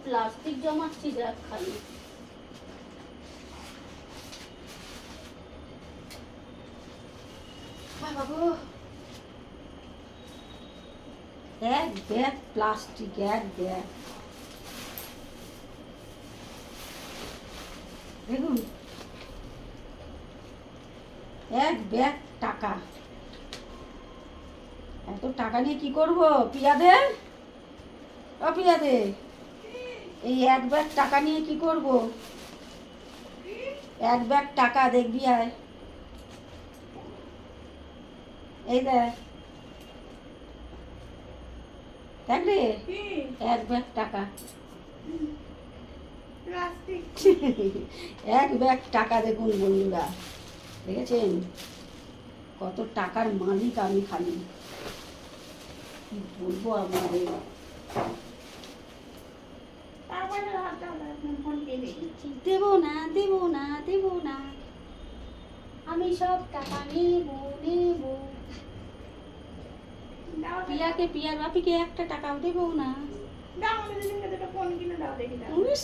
Plastic জমাচ্ছি দেখ খালি। এক ব্যাগ প্লাস্টিক, এক ব্যাগ। দেখুন, এক ব্যাগ টাকা। এত টাকা নিয়ে কি করবো পিয়াদে? ও পিয়াদে, এই এক ব্যাগ টাকা নিয়ে কি করব? এক ব্যাগ টাকা দেখবি আয়, এই দেখ, দেখ রে, এক ব্যাগ টাকা। এক ব্যাগ টাকা দেখুন বন্ধুরা, দেখেছেন কত টাকার মালিক আমি? খালি কি বলবো আপনাদের। দেবো না, দেবো না, দেবো না, আমি সব টাকা নেব, নেব। পিয়াকে, পিয়ার বাপিকে একটা টাকাও দেবো না।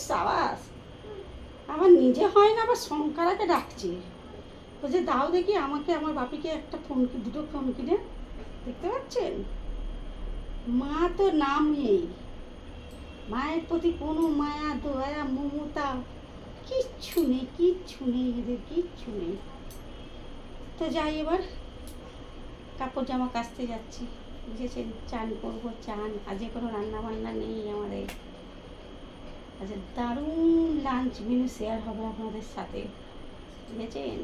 সাবাস, আমার নিজে হয় না, আবার শঙ্করাকে ডাকছে, বলছে দাও দেখি আমাকে, আমার বাপিকে একটা ফোন, দুটো ফোন কিনে। দেখতে পাচ্ছেন, মা তো নাম নেই, মায়ের প্রতি কোনো মায়া দয়া মমতা কিচ্ছু নেই, কিচ্ছু নেই, এদের কিচ্ছু নেই। তো যাই, এবার কাপড় জামা কাচতে যাচ্ছি, বুঝেছেন? চান করবো, চান। আজকে কোনো রান্না বান্না নেই আমাদের, আচ্ছা দারুণ লাঞ্চ মেনু শেয়ার হবে আপনাদের সাথে, বুঝেছেন?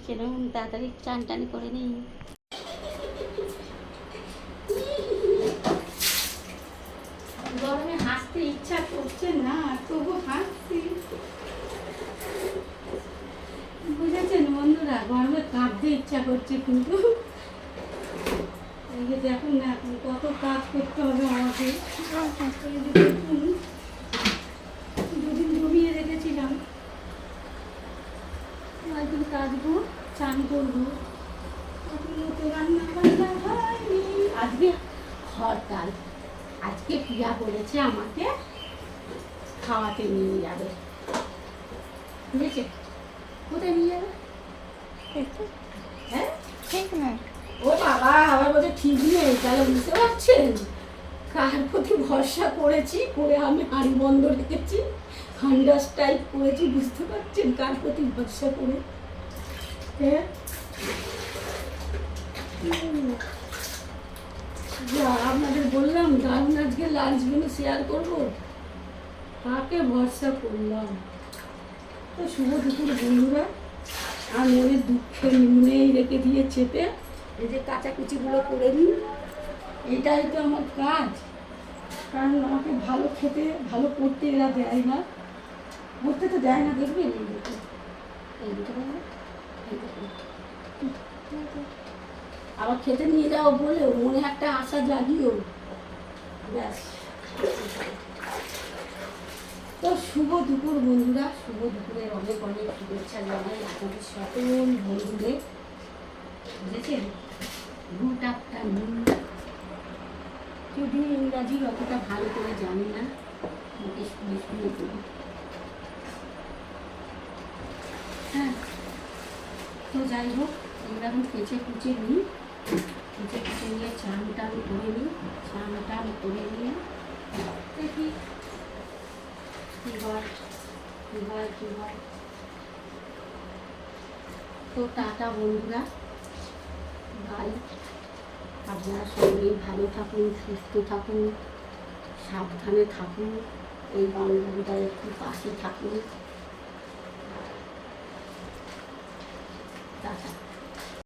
সেরকম তাড়াতাড়ি চান টান করে নিই। গরমে হাসতে ইচ্ছা করছে না, তবু হাসছি, বুঝেছেন বন্ধুরা? গরমে কাঁদতে ইচ্ছা করছে, কিন্তু এই যে দেখুন না, এখন কত কাজ করতে হবে আমাকে। দেখুন, দুদিন জমিয়ে রেখেছিলাম, একদিন কাচবো, চান করবো, তো রান্না বান্না হয়নি। আজকে হরতাল, আজকে পিয়া বলেছে আমাকে খাওয়াতে নিয়ে যাবে, বুঝেছে? কোথায় নিয়ে যাবে? হ্যাঁ ঠিক না, ও বাবা আবার বলছে ঠিক নেই। তাহলে বুঝতে পারছেন কার প্রতি ভরসা করেছি, করে আমি হাঁড়ি বন্ধ রেখেছি, হান্ডাস টাইপ করেছি, বুঝতে পারছেন কার প্রতি ভরসা করে? হ্যাঁ, আপনাদের বললাম দারুণ আজকে লাঞ্চ মেনু শেয়ার করবো, কাকে ভরসা করলাম? তো শুভ দুপুর বন্ধুরা, আর মনের দুঃখের মনেই রেখে দিয়ে চেপে এই যে কাচাকুচিগুলো করে নিই, এটাই তো আমার কাজ। কারণ আমাকে ভালো খেতে, ভালো পড়তে এরা দেয় না, পড়তে তো দেয় না, দেখবেন এই দুটো, এই দুটো, এই দেখুন। আবার খেতে নিয়ে যাও বলেও মনে একটা আশা জাগিও, ব্যাস। তো শুভ দুপুর বন্ধুরা, শুভ দুপুরের অনেক অনেক শুভেচ্ছা জানাই আপনাদের সকল বন্ধুদের, বুঝেছেন? Good afternoon. যদিও ইংরাজি অতটা ভালো করে জানি না, মুখে শুনে শুনে করি। হ্যাঁ, তো যাই হোক, এবার এখন কেচে কুচে নিই, কেচে কুচে নিয়ে চান টান করে নিই, চান টান করে নিয়ে দেখি কী হয়, কী হয়, কী হয়। তো টাটা বন্ধুরা, বাই। আপনারা সবাই ভালো থাকুন, সুস্থ থাকুন, সাবধানে থাকুন, এই বান্ধবীটা একটু পাশে থাকুন।